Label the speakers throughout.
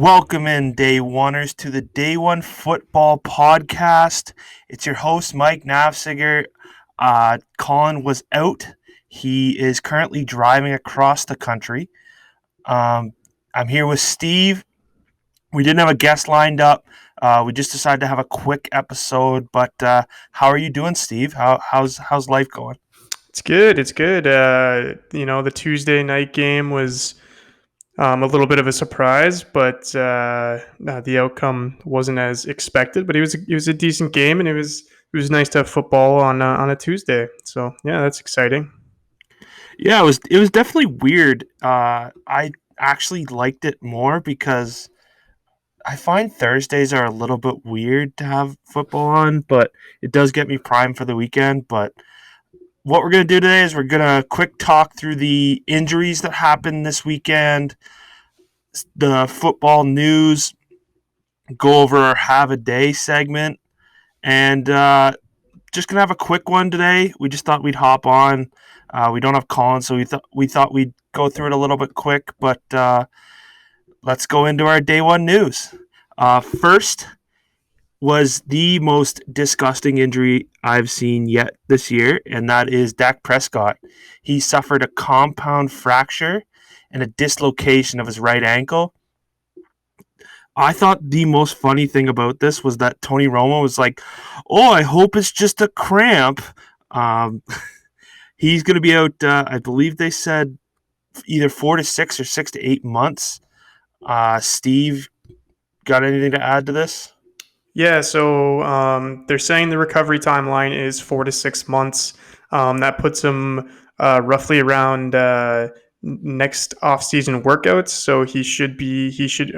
Speaker 1: Welcome in, day oneers, to the Day One Football Podcast. It's your host, Mike Navsiger. Colin was out. He is currently driving across the country. I'm here with Steve. We didn't have a guest lined up. We just decided to have a quick episode. But how are you doing, Steve? How's life going?
Speaker 2: It's good. It's good. The Tuesday night game was a little bit of a surprise, but the outcome wasn't as expected. But it was a decent game, and it was nice to have football on a Tuesday. So yeah, that's exciting.
Speaker 1: Yeah, it was definitely weird. I actually liked it more because I find Thursdays are a little bit weird to have football on, but it does get me primed for the weekend. But what we're going to do today is we're going to quick talk through the injuries that happened this weekend, the football news, go over our Have a Day segment, and just going to have a quick one today. We just thought we'd hop on. We don't have Colin, so we thought we'd go through it a little bit quick, but let's go into our day one news. First was the most disgusting injury I've seen yet this year, and that is Dak Prescott. He suffered a compound fracture and a dislocation of his right ankle. I thought the most funny thing about this was that Tony Romo was like, "Oh, I hope it's just a cramp." Um, he's going to be out. I believe they said either 4 to 6 or 6 to 8 months. Steve, got anything to add to this?
Speaker 2: Yeah, so they're saying the recovery timeline is 4 to 6 months. That puts him roughly around next off-season workouts. So he should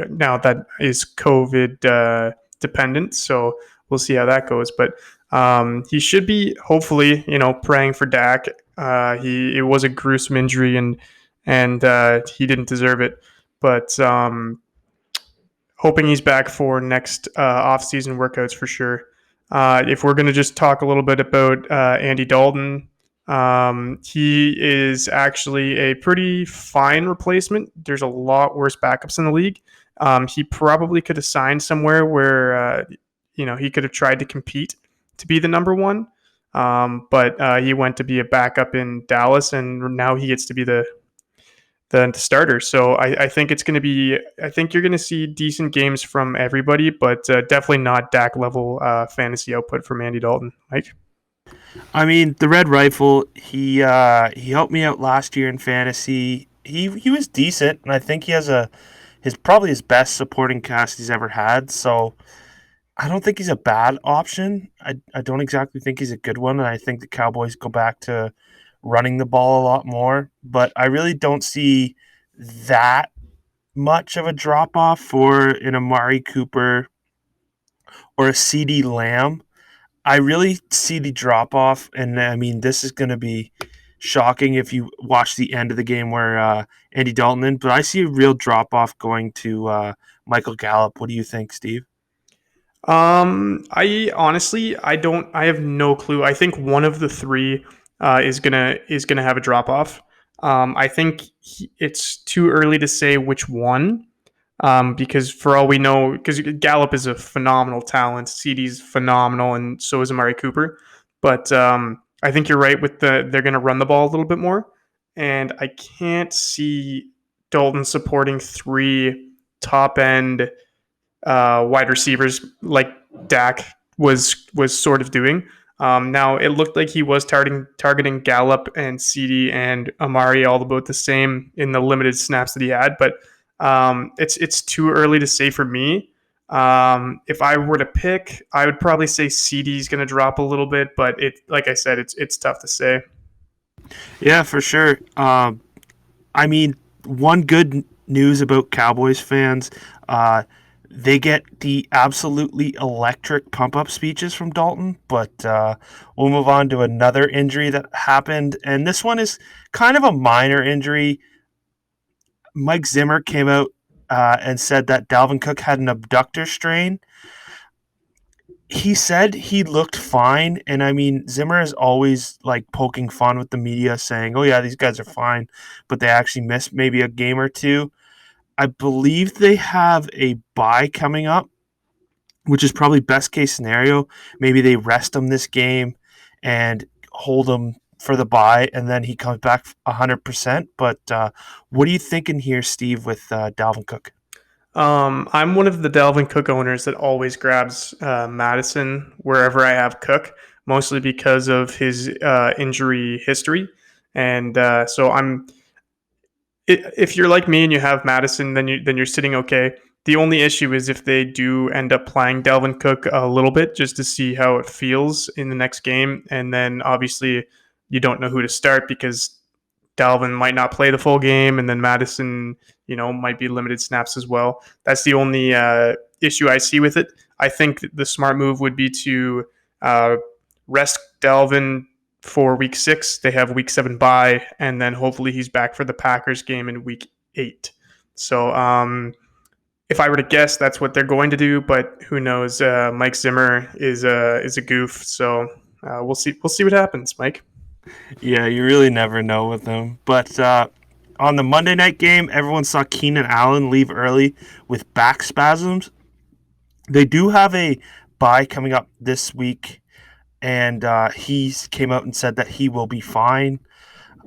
Speaker 2: now that is COVID dependent. So we'll see how that goes. But he should be hopefully praying for Dak. It was a gruesome injury and he didn't deserve it. But hoping he's back for next off-season workouts for sure. If we're going to just talk a little bit about Andy Dalton, he is actually a pretty fine replacement. There's a lot worse backups in the league. He probably could have signed somewhere where he could have tried to compete to be the number one. But he went to be a backup in Dallas, and now he gets to be the starter. So I think it's going to be. I think you're going to see decent games from everybody, but definitely not Dak level fantasy output from Andy Dalton. Mike.
Speaker 1: I mean, the Red Rifle. He helped me out last year in fantasy. He was decent, and I think he has his probably his best supporting cast he's ever had. So I don't think he's a bad option. I don't exactly think he's a good one, and I think the Cowboys go back to running the ball a lot more. But I really don't see that much of a drop off for an Amari Cooper or a CD Lamb. I really see the drop off, and I mean, this is going to be shocking if you watch the end of the game where Andy Dalton in, but I see a real drop off going to Michael Gallup. What do you think, Steve?
Speaker 2: I honestly, I don't. I have no clue. I think one of the three is gonna have a drop off. I think it's too early to say which one. Because for all we know, because Gallup is a phenomenal talent, CD's phenomenal, and so is Amari Cooper. But I think you're right with they're going to run the ball a little bit more, and I can't see Dalton supporting three top end wide receivers like Dak was sort of doing. Now it looked like he was targeting Gallup and CD and Amari all about the same in the limited snaps that he had, but it's too early to say for me. If I were to pick, I would probably say CD is going to drop a little bit, but like I said, it's tough to say.
Speaker 1: Yeah, for sure. I mean, one good news about Cowboys fans, they get the absolutely electric pump up speeches from Dalton. But we'll move on to another injury that happened, and this one is kind of a minor injury. Mike Zimmer came out and said that Dalvin Cook had an abductor strain. He said he looked fine, and I mean Zimmer is always like poking fun with the media, saying, "Oh yeah, these guys are fine," but they actually missed maybe a game or two. I believe they have a bye coming up, which is probably best case scenario. Maybe they rest him this game and hold him for the bye, and then he comes back 100%. But what are you thinking here, Steve, with Dalvin Cook?
Speaker 2: I'm one of the Dalvin Cook owners that always grabs Madison wherever I have Cook, mostly because of his injury history. And so if you're like me and you have Madison, then you're sitting okay. The only issue is if they do end up playing Dalvin Cook a little bit just to see how it feels in the next game, and then obviously you don't know who to start because Dalvin might not play the full game, and then Madison, might be limited snaps as well. That's the only issue I see with it. I think the smart move would be to uh, rest Dalvin for week 6. They have week 7 bye, and then hopefully he's back for the Packers game in week 8. So if I were to guess, that's what they're going to do. But who knows? Mike Zimmer is a goof, so we'll see. We'll see what happens, Mike.
Speaker 1: Yeah, you really never know with them. But on the Monday night game, everyone saw Keenan Allen leave early with back spasms. They do have a bye coming up this week, and he came out and said that he will be fine.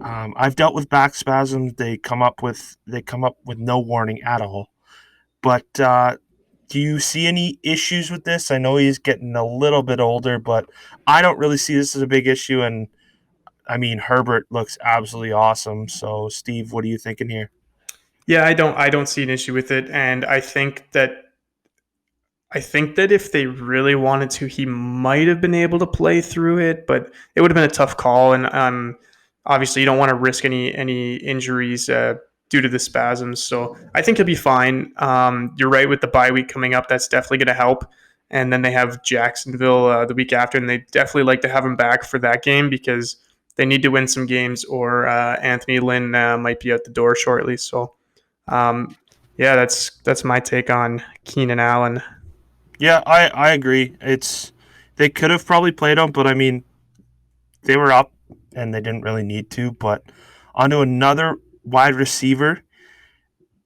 Speaker 1: I've dealt with back spasms. They come up with no warning at all. But do you see any issues with this? I know he's getting a little bit older, but I don't really see this as a big issue. And I mean, Herbert looks absolutely awesome. So, Steve, what are you thinking here?
Speaker 2: Yeah, I don't see an issue with it, and I think that if they really wanted to, he might have been able to play through it, but it would have been a tough call. And obviously, you don't want to risk any injuries due to the spasms. So I think he'll be fine. You're right with the bye week coming up; that's definitely going to help. And then they have Jacksonville the week after, and they definitely like to have him back for that game because they need to win some games, or Anthony Lynn might be out the door shortly. So, um, yeah, that's my take on Keenan Allen.
Speaker 1: Yeah, I agree. They could have probably played him, but I mean, they were up and they didn't really need to. But onto another wide receiver.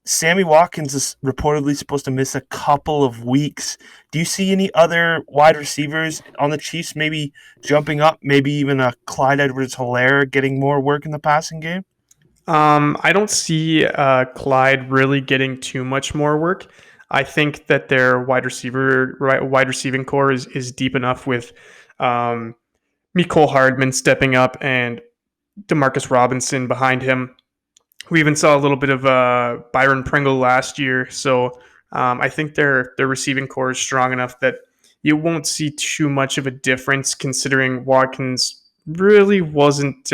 Speaker 1: Sammy Watkins is reportedly supposed to miss a couple of weeks. Do you see any other wide receivers on the Chiefs maybe jumping up, maybe even a Clyde Edwards-Helaire getting more work in the passing game?
Speaker 2: I don't see Clyde really getting too much more work. I think that their wide receiving core is deep enough with um, Mecole Hardman stepping up and Demarcus Robinson behind him. We even saw a little bit of Byron Pringle last year, so I think their receiving core is strong enough that you won't see too much of a difference. Considering Watkins really wasn't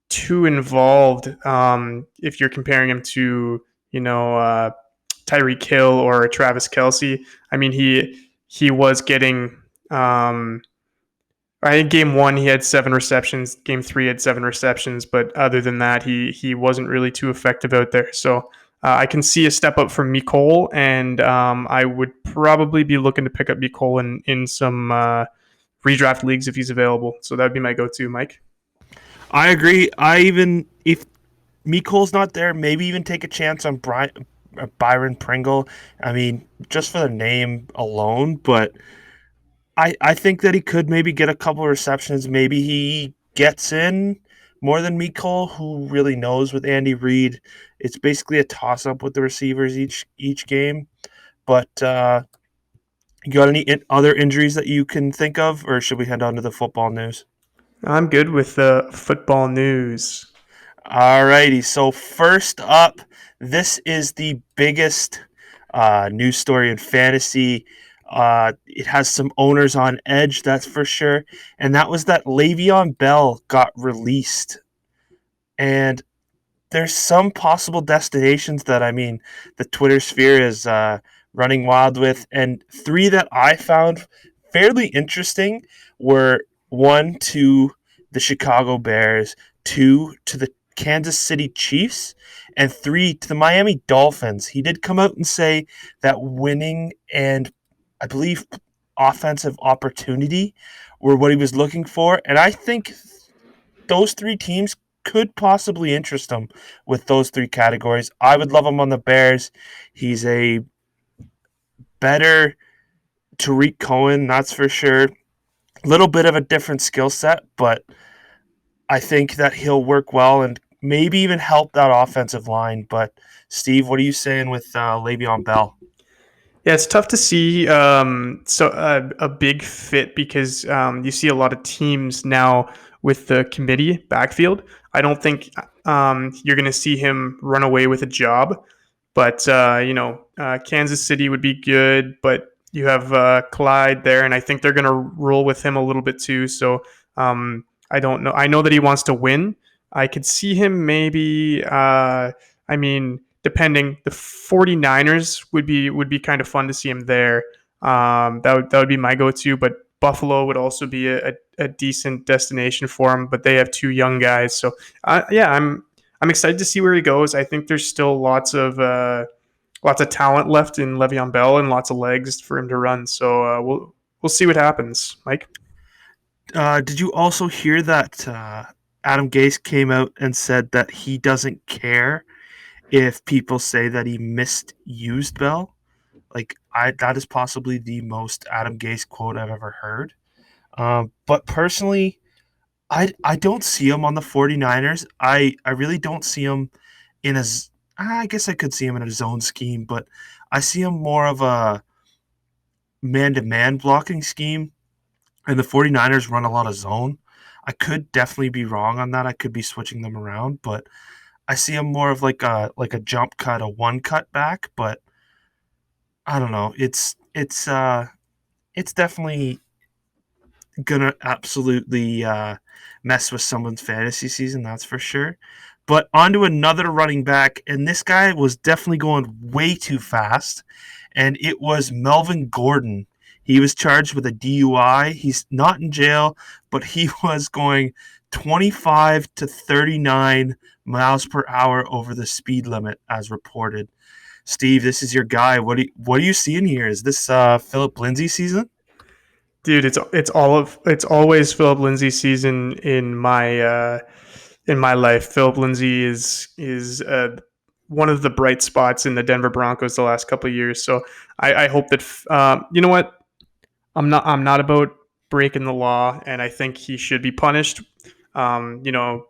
Speaker 2: too involved if you're comparing him to Tyreek Hill or Travis Kelsey. I mean, he was getting. I think game 1 he had 7 receptions. Game 3 had 7 receptions, but other than that, he wasn't really too effective out there. So I can see a step up from Mecole, and I would probably be looking to pick up Mecole in some redraft leagues if he's available. So that would be my go-to, Mike.
Speaker 1: I agree. I even if Mecole's not there, maybe even take a chance on Byron Pringle. I mean, just for the name alone, but I think that he could maybe get a couple of receptions. Maybe he gets in more than Mecole, who really knows with Andy Reid. It's basically a toss up with the receivers each game. But you got any other injuries that you can think of, or should we head on to the football news?
Speaker 2: I'm good with the football news.
Speaker 1: Alrighty, so first up, this is the biggest news story in fantasy. It has some owners on edge, that's for sure. And that was that Le'Veon Bell got released. And there's some possible destinations that, I mean, the Twitter sphere is running wild with. And three that I found fairly interesting were one to the Chicago Bears, two to the Kansas City Chiefs, and three to the Miami Dolphins. He did come out and say that winning and I believe offensive opportunity were what he was looking for. And I think those three teams could possibly interest him with those three categories. I would love him on the Bears. He's a better Tariq Cohen, that's for sure. A little bit of a different skill set, but I think that he'll work well and maybe even help that offensive line. But Steve, what are you saying with Le'Veon Bell?
Speaker 2: Yeah, it's tough to see a big fit because you see a lot of teams now with the committee backfield. I don't think you're going to see him run away with a job, but Kansas City would be good. But you have Clyde there, and I think they're going to roll with him a little bit too. So I don't know. I know that he wants to win. I could see him maybe. I mean, depending, the 49ers would be kind of fun to see him there. That would be my go-to, but Buffalo would also be a decent destination for him, but they have two young guys. So yeah, I'm excited to see where he goes. I think there's still lots of talent left in Le'Veon Bell and lots of legs for him to run. So we'll see what happens, Mike.
Speaker 1: Did you also hear that Adam Gase came out and said that he doesn't care if people say that he misused Bell? Like, that is possibly the most Adam Gase quote I've ever heard. But personally, I don't see him on the 49ers. I really don't see him in a. I guess I could see him in a zone scheme, but I see him more of a man to man blocking scheme, and the 49ers run a lot of zone. I could definitely be wrong on that. I could be switching them around, but I see him more of like a jump cut, a one cut back, but I don't know. It's definitely gonna absolutely mess with someone's fantasy season, that's for sure. But on to another running back, and this guy was definitely going way too fast, and it was Melvin Gordon. He was charged with a DUI. He's not in jail, but he was going 25 to 39 miles per hour over the speed limit, as reported. Steve, this is your guy. What are you seeing here? Is this Philip Lindsay season?
Speaker 2: Dude, it's always Philip Lindsay season in my life. Philip Lindsay is one of the bright spots in the Denver Broncos the last couple of years. So I hope that you know what, I'm not about breaking the law, and I think he should be punished. You know,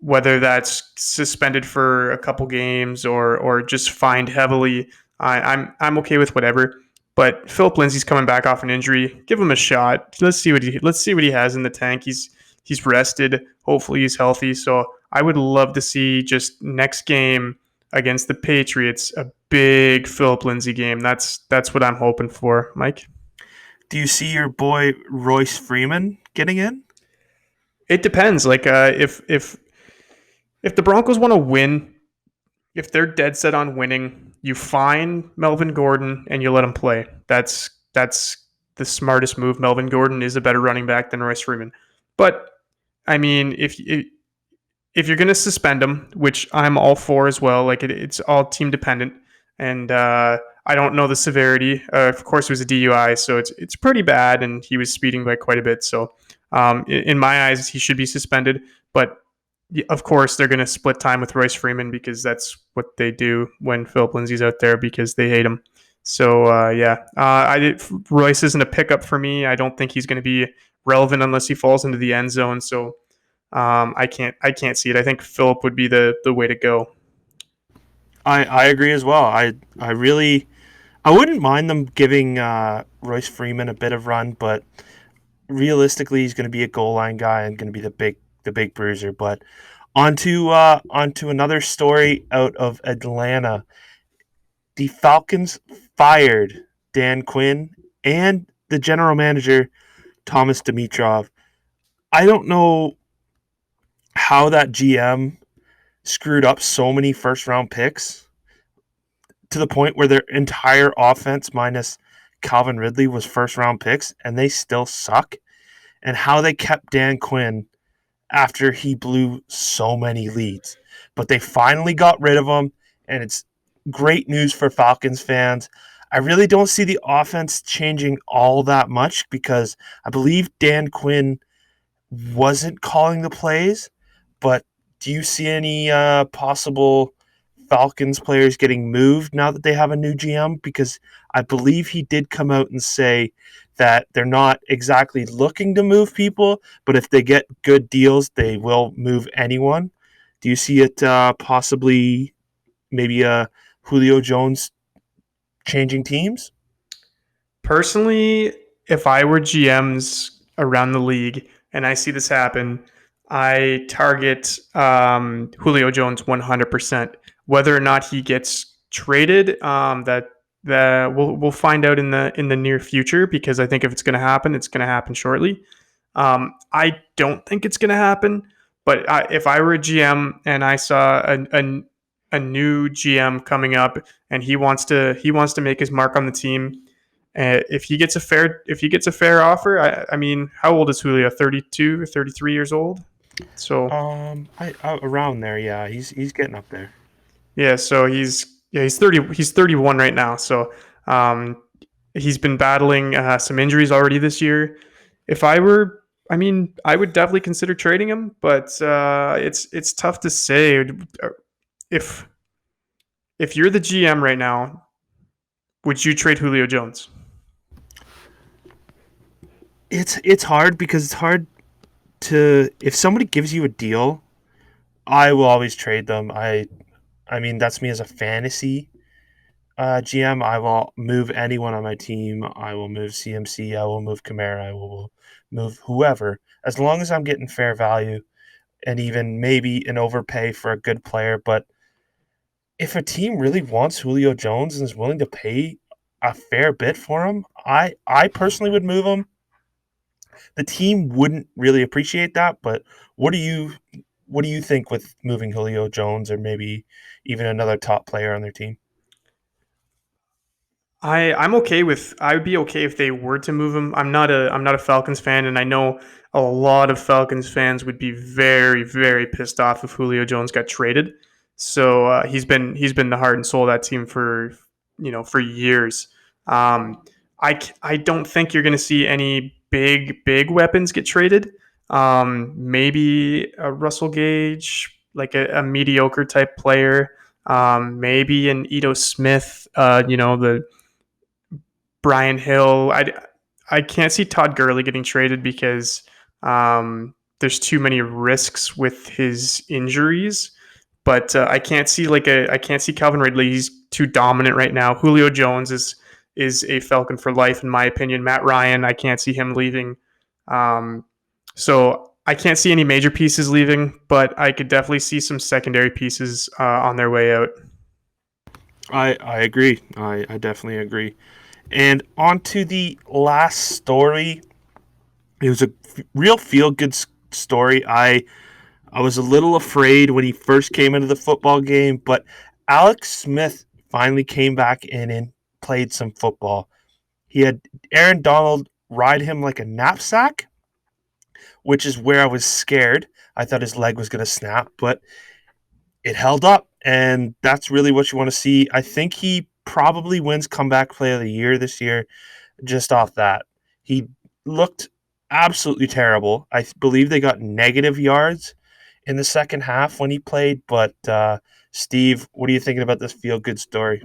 Speaker 2: whether that's suspended for a couple games or just fined heavily. I'm okay with whatever. But Philip Lindsay's coming back off an injury. Give him a shot. Let's see what he has in the tank. He's rested. Hopefully he's healthy. So I would love to see just next game against the Patriots a big Philip Lindsay game. That's what I'm hoping for, Mike.
Speaker 1: Do you see your boy Royce Freeman getting in?
Speaker 2: It depends. Like if the Broncos want to win, if they're dead set on winning, you find Melvin Gordon and you let him play. That's the smartest move. Melvin Gordon is a better running back than Royce Freeman. But I mean, if you're going to suspend him, which I'm all for as well, like it's all team dependent, and I don't know the severity. Of course, it was a DUI, so it's pretty bad, and he was speeding by quite a bit. So in my eyes, he should be suspended. But of course, they're going to split time with Royce Freeman because that's what they do when Philip Lindsay's out there because they hate him. So Royce isn't a pickup for me. I don't think he's going to be relevant unless he falls into the end zone. So I can't see it. I think Philip would be the way to go.
Speaker 1: I agree as well. I wouldn't mind them giving Royce Freeman a bit of run, but realistically, he's going to be a goal line guy and going to be the big bruiser. But onto another story out of Atlanta. The Falcons fired Dan Quinn and the general manager Thomas Dimitrov. I don't know how that GM screwed up so many first round picks to the point where their entire offense minus Calvin Ridley was first round picks and they still suck, and how they kept Dan Quinn after he blew so many leads. But they finally got rid of him, and it's great news for Falcons fans. I really don't see the offense changing all that much because I believe Dan Quinn wasn't calling the plays. But do you see any possible Falcons players getting moved now that they have a new GM? Because I believe he did come out and say that they're not exactly looking to move people, but if they get good deals, they will move anyone. Do you see it possibly maybe Julio Jones changing teams?
Speaker 2: Personally, if I were GMs around the league and I see this happen, I target Julio Jones 100%. Whether or not he gets traded, that we'll find out in the near future, because I think if it's going to happen, it's going to happen shortly. I don't think it's going to happen, but if I were a GM and I saw a new GM coming up and he wants to make his mark on the team, if he gets a fair offer, I mean, how old is Julio? 32 or 33 years old. So
Speaker 1: Around there, yeah, he's getting up there.
Speaker 2: yeah, so he's 31 right now. So um, he's been battling some injuries already this year. If I were, I mean, I would definitely consider trading him, but it's tough to say if if you're the GM right now, would you trade Julio Jones?
Speaker 1: It's hard because it's hard to if somebody gives you a deal, I will always trade them. I mean that's me as a fantasy GM. I will move anyone on my team. I will move CMC. I will move Kamara. I will move whoever as long as I'm getting fair value and even maybe an overpay for a good player. But if a team really wants Julio Jones and is willing to pay a fair bit for him, I personally would move him. The team wouldn't really appreciate that, but what do you what do you think with moving Julio Jones or maybe even another top player on their team?
Speaker 2: I'm okay with. I would be okay if they were to move him. I'm not a Falcons fan, and I know a lot of Falcons fans would be very pissed off if Julio Jones got traded. So he's been the heart and soul of that team for for years. I don't think you're going to see any big weapons get traded. Maybe a Russell Gage, like a mediocre type player. Maybe an Ito Smith. The Brian Hill. I can't see Todd Gurley getting traded because there's too many risks with his injuries. But I can't see Calvin Ridley. He's too dominant right now. Julio Jones is a Falcon for life in my opinion. Matt Ryan, I can't see him leaving. Um, so I can't see any major pieces leaving, but I could definitely see some secondary pieces on their way out.
Speaker 1: I agree. I definitely agree. And on to the last story. It was a real feel good story. I was a little afraid when he first came into the football game, but Alex Smith finally came back in and played some football. He had Aaron Donald ride him like a knapsack, which is where I was scared. I thought his leg was going to snap, but it held up, and that's really what you want to see. I think he probably wins comeback play of the year this year just off that. He looked absolutely terrible. I believe they got negative yards in the second half when he played, but Steve, what are you thinking about this feel good story?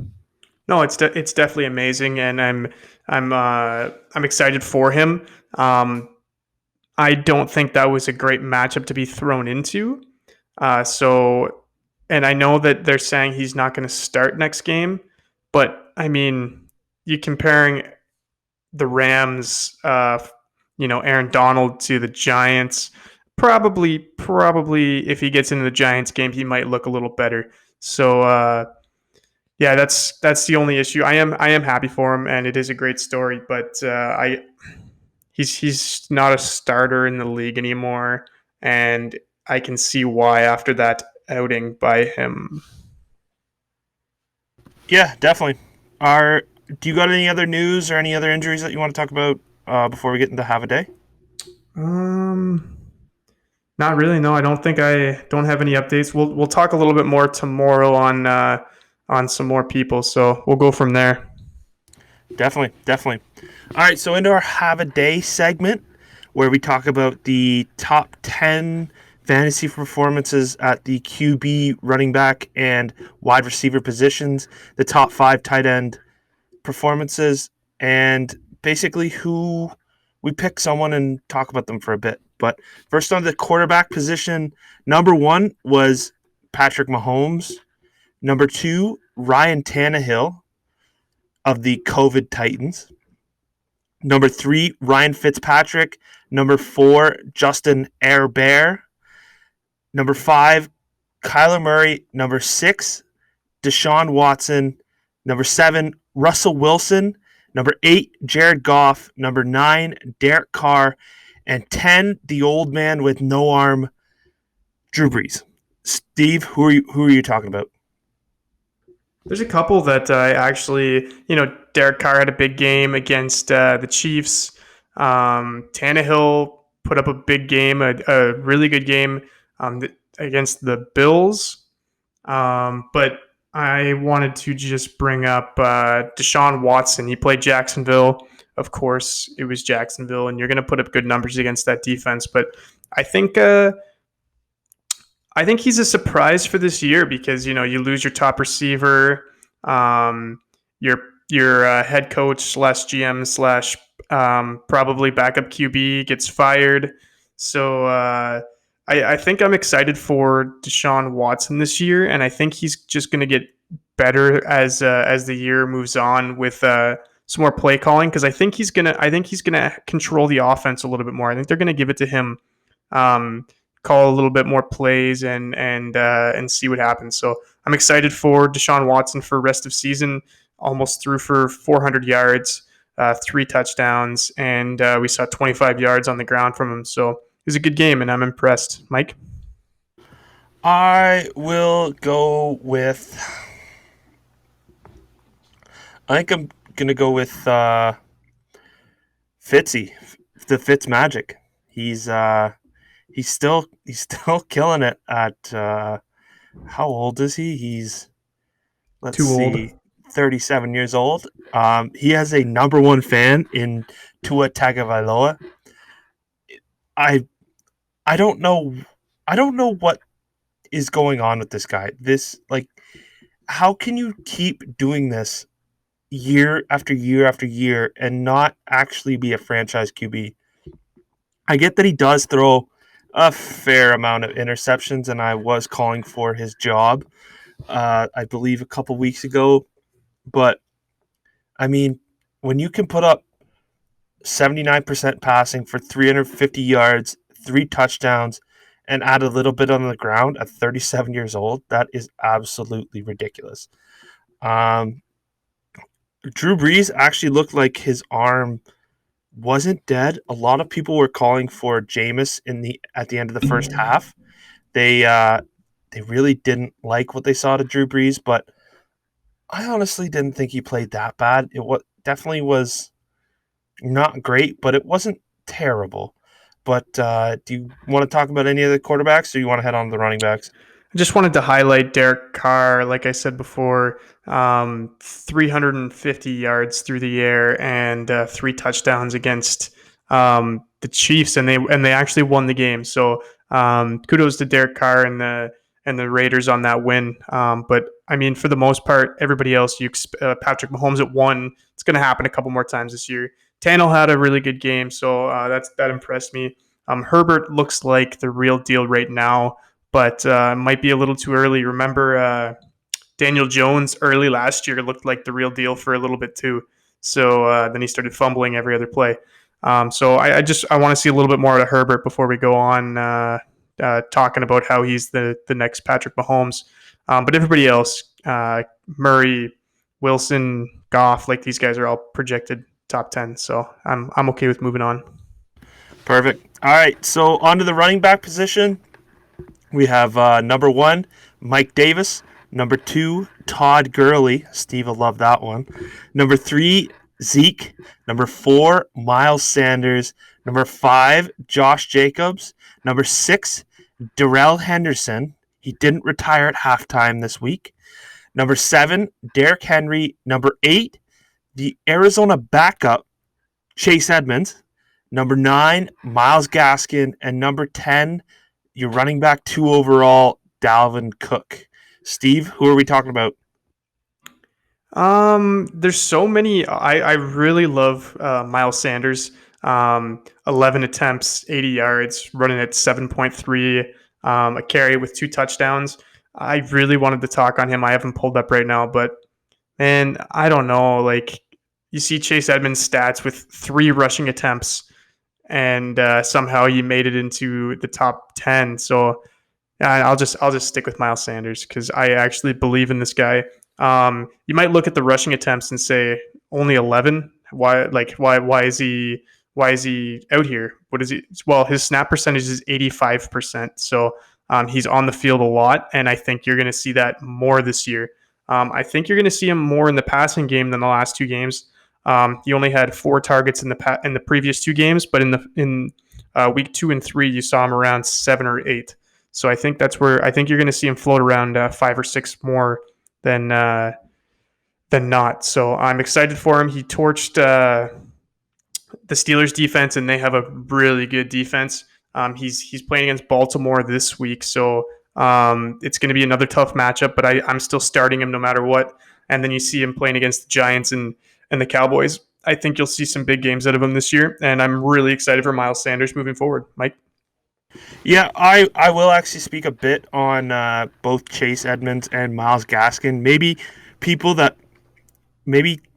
Speaker 2: No, it's definitely amazing, and I'm excited for him. Um, I don't think that was a great matchup to be thrown into. So, and I know that they're saying he's not going to start next game, but I mean, you comparing the Rams, Aaron Donald to the Giants. Probably, if he gets into the Giants game, he might look a little better. So, yeah, that's the only issue. I am happy for him, and it is a great story. But I he's not a starter in the league anymore, and I can see why after that outing by him.
Speaker 1: Yeah, definitely. Are do you got any other news or any other injuries that you want to talk about before we get into have a day?
Speaker 2: Um, Not really. No, I don't think I don't have any updates. We'll talk a little bit more tomorrow on some more people. So we'll go from there.
Speaker 1: Definitely, definitely. All right, so into our have a day segment where we talk about the top 10 fantasy performances at the QB, running back, and wide receiver positions, the top 5 tight end performances, and basically who we pick someone and talk about them for a bit. But first on the quarterback position, number 1 was Patrick Mahomes. Number 2, Ryan Tannehill of the COVID Titans. Number 3, Ryan Fitzpatrick. Number 4, Justin Herbert. Number 5, Kyler Murray. Number 6, Deshaun Watson. Number 7, Russell Wilson. Number 8, Jared Goff. Number 9, Derek Carr. And 10, the old man with no arm, Drew Brees. Steve, who are you talking about?
Speaker 2: There's a couple that I actually, Derek Carr had a big game against the Chiefs. Tannehill put up a big game, a really good game against the Bills. But I wanted to just bring up Deshaun Watson. He played Jacksonville. Of course, it was Jacksonville, and you're going to put up good numbers against that defense. But I think I think he's a surprise for this year because you lose your top receiver, um, your head coach slash GM slash probably backup QB gets fired. So I think I'm excited for Deshaun Watson this year, and I think he's just going to get better as the year moves on with some more play calling because I think he's gonna control the offense a little bit more. I think they're gonna give it to him. Um, Call a little bit more plays and see what happens. So I'm excited for Deshaun Watson for rest of season. Almost threw for 400 yards, 3 touchdowns, and we saw 25 yards on the ground from him. So it was a good game, and I'm impressed. Mike?
Speaker 1: I will go with. I think I'm gonna go with Fitzy, the Fitz Magic. He's still killing it at how old is he? He's let's
Speaker 2: Too old.
Speaker 1: see, 37 years old. He has a number 1 fan in Tua Tagovailoa. I I don't know what is going on with this guy. This like how can you keep doing this year after year after year and not actually be a franchise QB? I get that he does throw a fair amount of interceptions, and I was calling for his job, I believe, a couple weeks ago. But, I mean, when you can put up 79% passing for 350 yards, 3 touchdowns, and add a little bit on the ground at 37 years old, that is absolutely ridiculous. Um, Drew Brees actually looked like his arm wasn't dead. A lot of people were calling for Jameis at the end of the first half. They really didn't like what they saw to Drew Brees, but I honestly didn't think he played that bad. Definitely was not great, but it wasn't terrible. But do you want to talk about any of the quarterbacks, or you want to head on to the running backs?
Speaker 2: I just wanted to highlight Derek Carr, like I said before, 350 yards through the air and 3 touchdowns against the Chiefs, and they actually won the game. So kudos to Derek Carr and the Raiders on that win. But I mean, for the most part, everybody else, Patrick Mahomes at 1. It's going to happen a couple more times this year. Tannehill had a really good game, so that impressed me. Herbert looks like the real deal right now, but might be a little too early. Remember, Daniel Jones early last year looked like the real deal for a little bit too. So then he started fumbling every other play. So I want to see a little bit more out of Herbert before we go on talking about how he's the next Patrick Mahomes. But everybody else, Murray, Wilson, Goff, like these guys are all projected top 10. So I'm okay with moving on.
Speaker 1: Perfect. All right, so on to the running back position. We have number 1, Mike Davis. Number 2, Todd Gurley. Steve will love that one. Number 3, Zeke. Number 4, Miles Sanders. Number 5, Josh Jacobs. Number 6, Darrell Henderson. He didn't retire at halftime this week. Number 7, Derrick Henry. Number 8, the Arizona backup, Chase Edmonds. Number 9, Myles Gaskin. And number 10, your running back 2 overall, Dalvin Cook. Steve, who are we talking about?
Speaker 2: There's so many. I really love Miles Sanders. 11 attempts, 80 yards, running at 7.3, a carry with 2 touchdowns. I really wanted to talk on him. I haven't pulled up right now, but man, I don't know. Like, you see Chase Edmonds' stats with 3 rushing attempts, and somehow he made it into the top 10. So yeah, I'll just stick with Miles Sanders because I actually believe in this guy. You might look at the rushing attempts and say only 11. Why is he out here? What is he? Well, his snap percentage is 85%. So he's on the field a lot, and I think you're going to see that more this year. I think you're going to see him more in the passing game than the last 2 games. He only had 4 targets in the previous 2 games, but in week 2 and 3, you saw him around 7 or 8. So I think that's where I think you're going to see him float around 5 or 6 more than uh, than not. So I'm excited for him. He torched the Steelers defense, and they have a really good defense. He's playing against Baltimore this week, so it's going to be another tough matchup. But I'm still starting him no matter what. And then you see him playing against the Giants and the Cowboys. I think you'll see some big games out of him this year, and I'm really excited for Miles Sanders moving forward. Mike.
Speaker 1: Yeah, I will actually speak a bit on both Chase Edmonds and Miles Gaskin. Maybe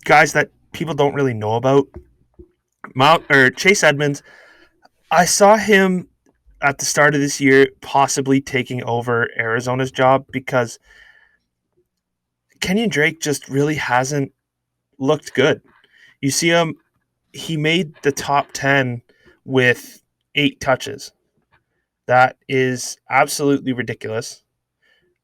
Speaker 1: guys that people don't really know about. Chase Edmonds, I saw him at the start of this year possibly taking over Arizona's job because Kenyon Drake just really hasn't looked good. You see him, he made the top 10 with 8 touches. That is absolutely ridiculous.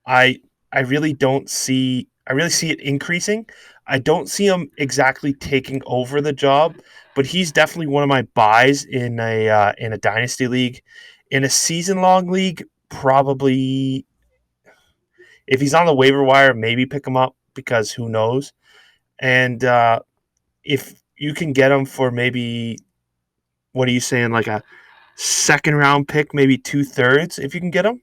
Speaker 1: I I really see it increasing. I don't see him exactly taking over the job, but he's definitely one of my buys in a dynasty league. In a season long league, probably if he's on the waiver wire, maybe pick him up because who knows. And if you can get him for maybe what are you saying, like a second round pick, maybe 2/3 if you can get him.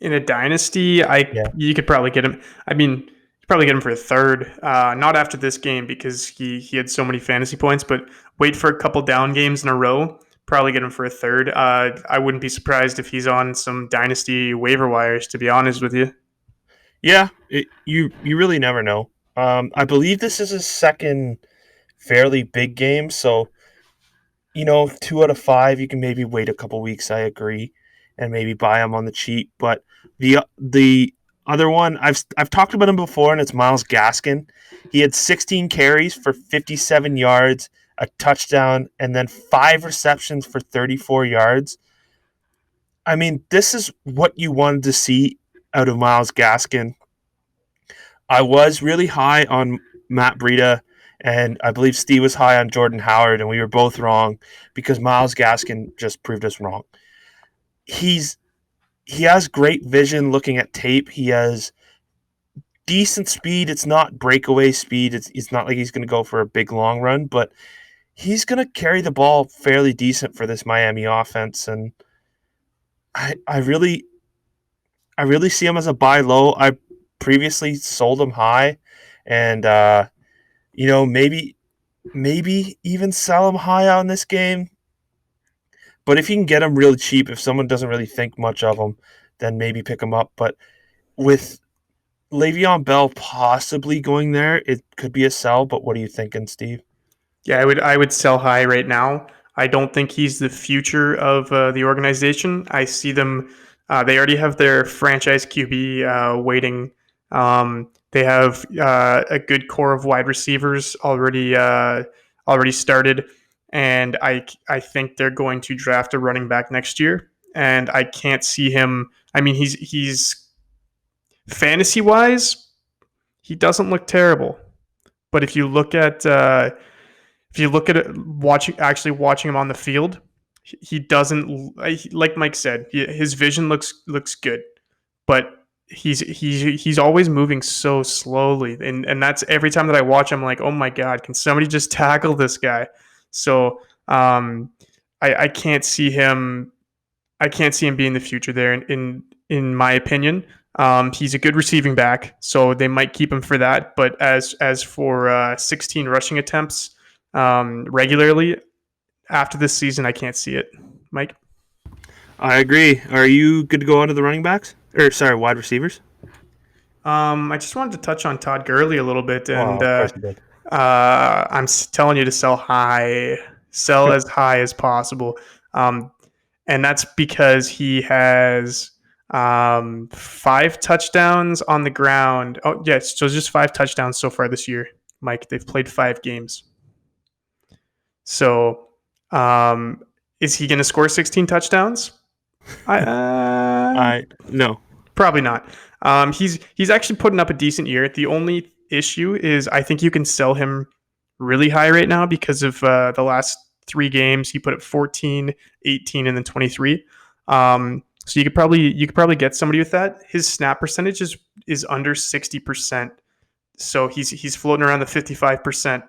Speaker 2: In a dynasty, I
Speaker 1: Yeah.
Speaker 2: you could probably get him. I mean, you probably get him for a third. Not after this game because he had so many fantasy points, but wait for a couple down games in a row. Probably get him for a third. I wouldn't be surprised if he's on some dynasty waiver wires. To be honest with you.
Speaker 1: Yeah, you really never know. I believe this is his second fairly big game, so 2 out of 5, you can maybe wait a couple weeks. I agree, and maybe buy him on the cheap. But the other one I've talked about him before, and it's Miles Gaskin. He had 16 carries for 57 yards, a touchdown, and then 5 receptions for 34 yards. I mean, this is what you wanted to see out of Miles Gaskin. I was really high on Matt Breida, and I believe Steve was high on Jordan Howard, and we were both wrong because Miles Gaskin just proved us wrong. He's he has great vision looking at tape. He has decent speed. It's not breakaway speed. It's not like he's going to go for a big long run, but he's going to carry the ball fairly decent for this Miami offense, and I really see him as a buy low. I previously sold him high, and maybe even sell him high on this game. But if you can get him really cheap, if someone doesn't really think much of him, then maybe pick him up. But with Le'Veon Bell possibly going there, it could be a sell. But what are you thinking, Steve?
Speaker 2: Yeah, I would sell high right now. I don't think he's the future of the organization. I see them. They already have their franchise QB waiting. They have a good core of wide receivers already started, and I think they're going to draft a running back next year. And I can't see him. I mean, he's fantasy wise, he doesn't look terrible. But if you look at it, watching him on the field, he doesn't like Mike said. His vision looks good, but he's always moving so slowly, and that's every time that I watch him. I'm like, oh my god, can somebody just tackle this guy? So I can't see him. I can't see him being the future there. In my opinion, he's a good receiving back, so they might keep him for that. But as for 16 rushing attempts regularly after this season, I can't see it. Mike.
Speaker 1: I agree. Are you good to go on to the running backs? Or sorry, wide receivers?
Speaker 2: I just wanted to touch on Todd Gurley a little bit,
Speaker 1: Well,
Speaker 2: and
Speaker 1: of course you did.
Speaker 2: I'm telling you to sell high, sell as high as possible, um, and that's because he has 5 touchdowns on the ground. Oh yes, so it's just 5 touchdowns so far this year, Mike. They've played 5 games, so is he going to score 16 touchdowns? I
Speaker 1: I no.
Speaker 2: Probably not. He's actually putting up a decent year. The only issue is I think you can sell him really high right now because of the last 3 games. He put up 14, 18, and then 23. So you could probably get somebody with that. His snap percentage is under 60%. So he's floating around the 55%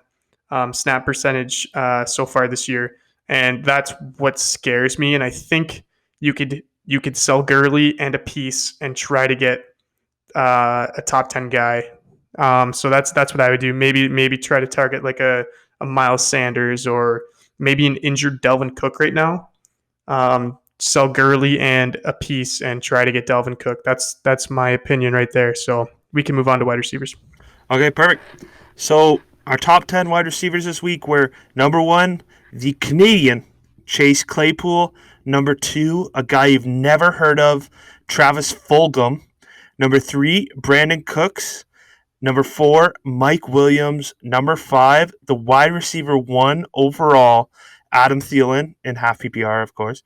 Speaker 2: snap percentage so far this year, and that's what scares me. And I think you could sell Gurley and a piece and try to get a top 10 guy. So that's what I would do. Maybe try to target like a Miles Sanders or maybe an injured Delvin Cook right now. Sell Gurley and a piece and try to get Delvin Cook. That's my opinion right there. So we can move on to wide receivers.
Speaker 1: Okay, perfect. So our top 10 wide receivers this week were number 1, the Canadian Chase Claypool. Number 2, a guy you've never heard of, Travis Fulgham. Number 3, Brandon Cooks. Number 4, Mike Williams. Number 5, the wide receiver 1 overall, Adam Thielen, in half PPR, of course.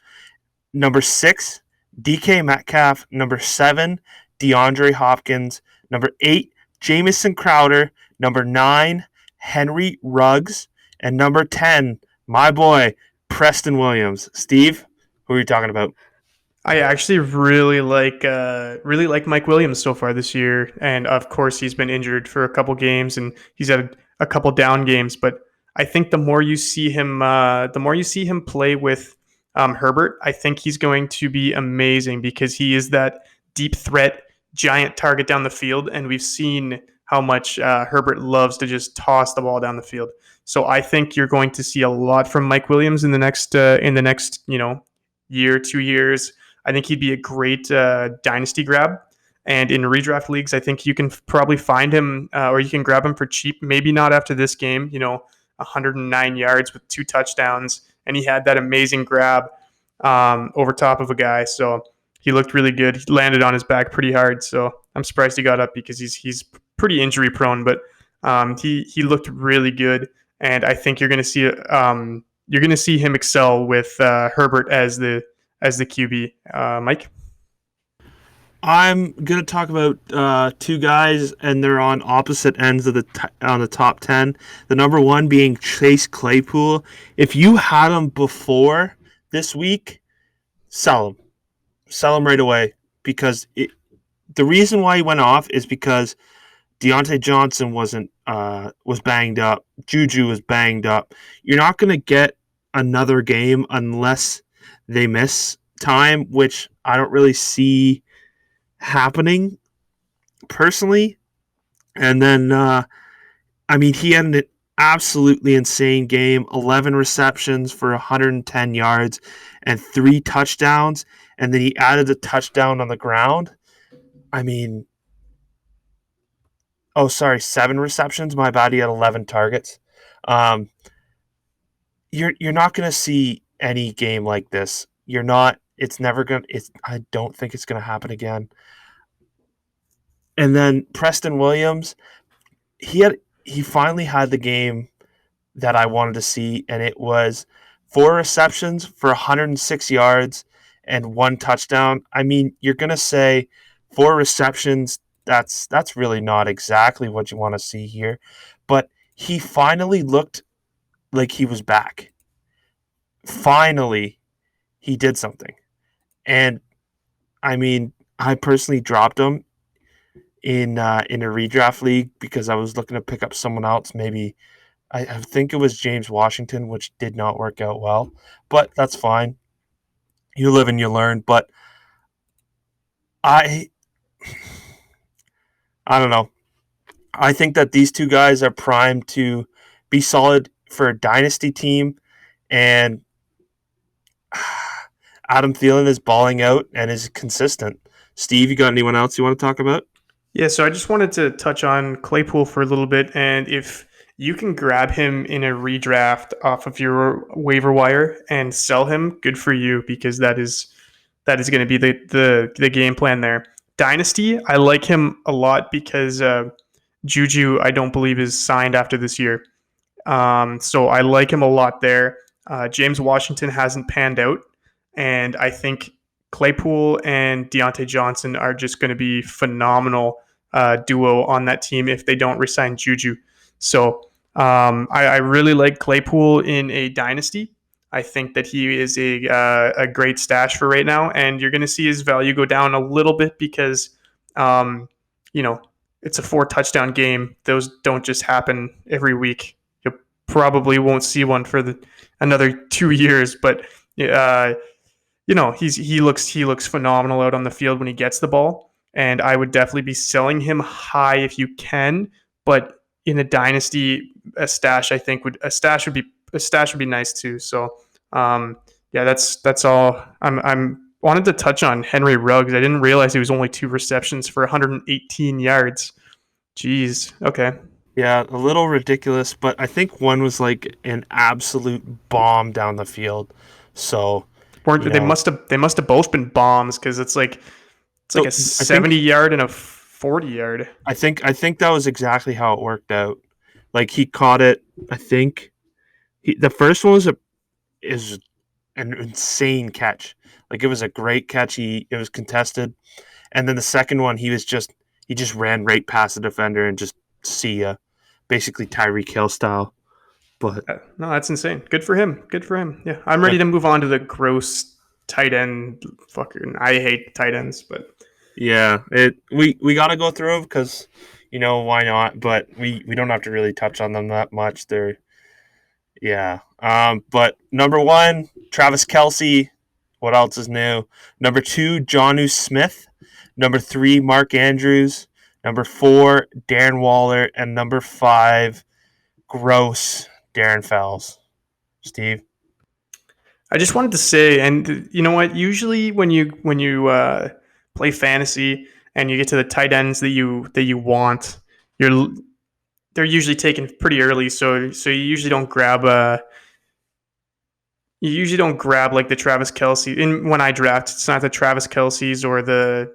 Speaker 1: Number 6, DK Metcalf. Number 7, DeAndre Hopkins. Number 8, Jamison Crowder. Number 9, Henry Ruggs. And number 10, my boy, Preston Williams. Steve, who are you talking about?
Speaker 2: I actually really like Mike Williams so far this year, and of course he's been injured for a couple games and he's had a couple down games. But I think the more you see him play with Herbert, I think he's going to be amazing because he is that deep threat, giant target down the field, and we've seen how much Herbert loves to just toss the ball down the field. So I think you're going to see a lot from Mike Williams in the next year, 2 years. I think he'd be a great dynasty grab. And in redraft leagues, I think you can probably find him or you can grab him for cheap. Maybe not after this game, 109 yards with 2 touchdowns. And he had that amazing grab over top of a guy. So he looked really good. He landed on his back pretty hard. So I'm surprised he got up because he's pretty injury prone, but he looked really good. And I think you're going to see him excel with Herbert as the QB. Mike?
Speaker 1: I'm gonna talk about 2 guys, and they're on opposite ends of on the top 10. The number 1 being Chase Claypool. If you had him before this week, sell him right away because the reason why he went off is because Deontay Johnson was banged up. Juju was banged up. You're not gonna get another game unless they miss time, which I don't really see happening personally. And then, he had an absolutely insane game 11 receptions for 110 yards and 3 touchdowns. And then he added a touchdown on the ground. I mean, oh, sorry, 7 receptions. My bad. He had 11 targets. Um, you're not going to see any game like this. You're not. It's never going to. I don't think it's going to happen again. And then Preston Williams, he finally had the game that I wanted to see, and it was 4 receptions for 106 yards and 1 touchdown. I mean, you're gonna say 4 receptions. That's really not exactly what you want to see here, but he finally looked like he was back. Finally, he did something, and I personally dropped him in a redraft league because I was looking to pick up someone else. Maybe I think it was James Washington, which did not work out well, but that's fine. You live and you learn. But I I don't know. I think that these two guys are primed to be solid for a dynasty team, and Adam Thielen is balling out and is consistent. Steve, you got anyone else you want to talk about?
Speaker 2: Yeah, so I just wanted to touch on Claypool for a little bit, and if you can grab him in a redraft off of your waiver wire and sell him, good for you because that is going to be the game plan there. Dynasty, I like him a lot because Juju, I don't believe is signed after this year. So I like him a lot there. James Washington hasn't panned out, and I think Claypool and Deontay Johnson are just going to be phenomenal duo on that team if they don't resign Juju. So I really like Claypool in a dynasty. I think that he is a great stash for right now, and you're going to see his value go down a little bit because, um, you know, it's a 4 touchdown game. Those don't just happen every week. Probably won't see one for another 2 years. But uh, he looks phenomenal out on the field when he gets the ball, and I would definitely be selling him high if you can. But in a dynasty, a stash would be nice too. So yeah, that's all. I'm wanted to touch on Henry Ruggs. I didn't realize he was only 2 receptions for 118 yards. Jeez. Okay.
Speaker 1: Yeah, a little ridiculous, but I think one was like an absolute bomb down the field. So, you
Speaker 2: Weren't they
Speaker 1: know,
Speaker 2: must have both been bombs because it's like a
Speaker 1: I think
Speaker 2: 70 yard and a 40 yard.
Speaker 1: I think that was exactly how it worked out. Like he caught it. I think the first one is an insane catch. Like it was a great catch. It was contested, and then the second one he just ran right past the defender and just see ya, basically Tyreek Hill style. But
Speaker 2: No, that's insane. Good for him. Good for him. Yeah, I'm ready
Speaker 1: yeah,
Speaker 2: to move on to the gross tight end. Fucking, I hate tight ends, but
Speaker 1: yeah, we got to go through them because why not? But we don't have to really touch on them that much. They're yeah. But number one, Travis Kelsey. What else is new? Number two, Jonnu Smith. Number three, Mark Andrews. Number four, Darren Waller. And number five, gross, Darren Fells. Steve?
Speaker 2: I just wanted to say, and you know what? Usually when you play fantasy and you get to the tight ends that you want, you're they're usually taken pretty early. So you usually don't grab like the Travis Kelsey. In when I draft, it's not the Travis Kelseys or the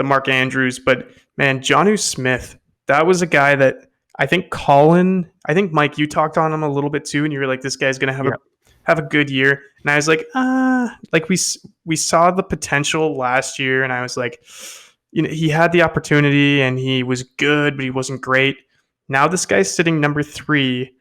Speaker 2: Mark Andrews, but man, Jonnu Smith, that was a guy that I think Colin, I think Mike, you talked on him a little bit too, and you were like, this guy's gonna
Speaker 1: Yeah.
Speaker 2: have a good year, and I was like we saw the potential last year, and I was like, he had the opportunity and he was good, but he wasn't great. Now this guy's sitting number 3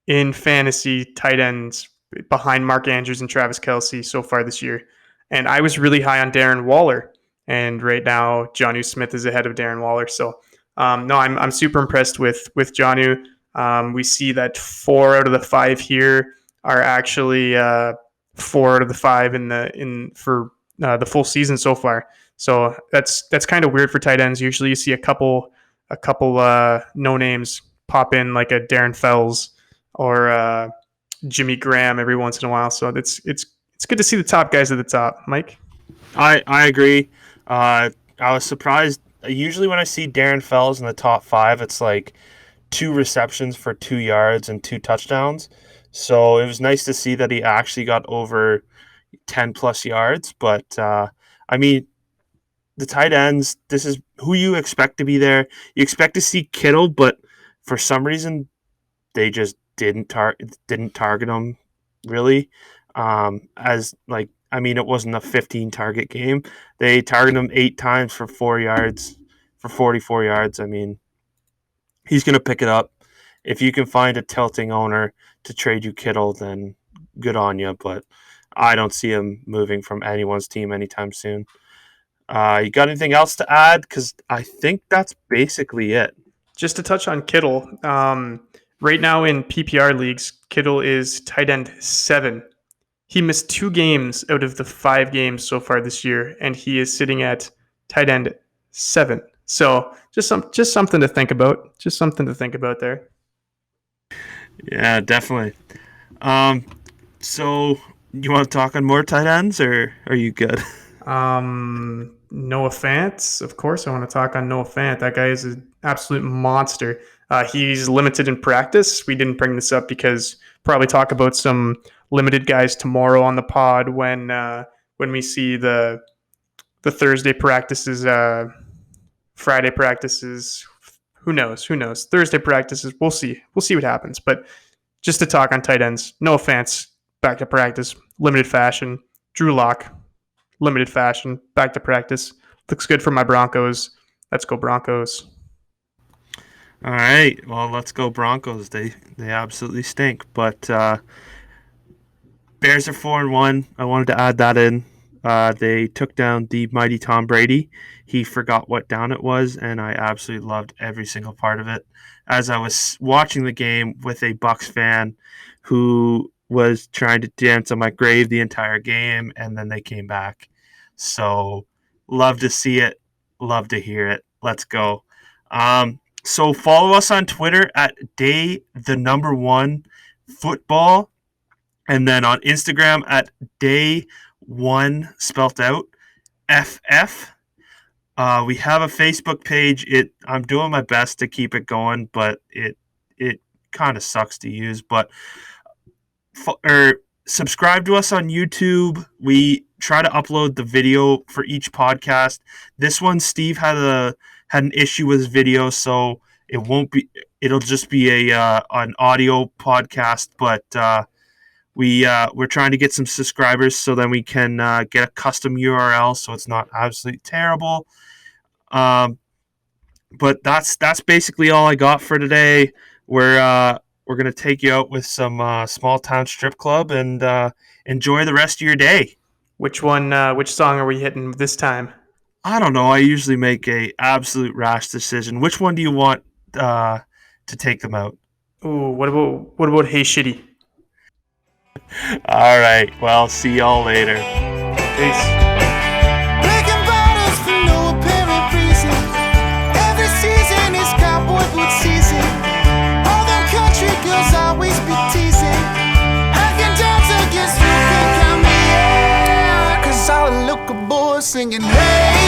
Speaker 2: in fantasy tight ends behind Mark Andrews and Travis Kelsey so far this year. And I was really high on Darren Waller. And right now, Jonnu Smith is ahead of Darren Waller. So, no, I'm super impressed with Jonnu. We see that 4 out of the 5 here are actually 4 out of the 5 for the full season so far. So that's kind of weird for tight ends. Usually, you see a couple no names pop in like a Darren Fells or Jimmy Graham every once in a while. So it's good to see the top guys at the top. Mike.
Speaker 1: I agree. I was surprised. Usually when I see Darren Fells in the top five, it's like 2 receptions for 2 yards and 2 touchdowns. So it was nice to see that he actually got over 10 plus yards. But I mean, the tight ends, this is who you expect to be there. You expect to see Kittle, but for some reason they just didn't target him really. As like I mean, it wasn't a 15 target game. They targeted him 8 times for 4 yards, for 44 yards. I mean, he's going to pick it up. If you can find a tilting owner to trade you Kittle, then good on you. But I don't see him moving from anyone's team anytime soon. You got anything else to add? Because I think that's basically it.
Speaker 2: Just to touch on Kittle, right now in PPR leagues, Kittle is tight end 7. He missed 2 games out of the 5 games so far this year, and he is sitting at tight end 7. So just something to think about. Just something to think about there.
Speaker 1: Yeah, definitely. Um, so you want to talk on more tight ends, or are you good?
Speaker 2: Noah Fant, of course, I want to talk on Noah Fant. That guy is an absolute monster. He's limited in practice. We didn't bring this up because probably talk about some limited guys tomorrow on the pod when we see the Thursday practices, Friday practices. Who knows? Who knows? Thursday practices. We'll see. We'll see what happens. But just to talk on tight ends, Noah Fant back to practice, limited fashion. Drew Lock, limited fashion, back to practice. Looks good for my Broncos. Let's go Broncos.
Speaker 1: All right. Well, let's go Broncos. They absolutely stink. But Bears are 4-1. I wanted to add that in. They took down the mighty Tom Brady. He forgot what down it was, and I absolutely loved every single part of it. As I was watching the game with a Bucks fan who was trying to dance on my grave the entire game, and then they came back. So, love to see it. Love to hear it. Let's go. So follow us on Twitter at day the number one football, and then on Instagram at day one spelt out FF. We have a Facebook page. I'm doing my best to keep it going, but it kind of sucks to use. But subscribe to us on YouTube. We try to upload the video for each podcast. This one, Steve had an issue with his video, so it won't be. It'll just be an audio podcast. But we're trying to get some subscribers so then we can get a custom URL so it's not absolutely terrible. But that's basically all I got for today. We're gonna take you out with some small town strip club and enjoy the rest of your day.
Speaker 2: Which one? Which song are we hitting this time?
Speaker 1: I don't know. I usually make a absolute rash decision. Which one do you want to take them out?
Speaker 2: Ooh, what about Hey Shitty?
Speaker 1: All right. Well, see y'all later.
Speaker 2: Peace.
Speaker 3: Breaking bottles for no apparent reason. Every season is cowboy boot season. Although country girls always be teasing. I can dance against you, can count me out. 'Cause all the local boys singing, hey.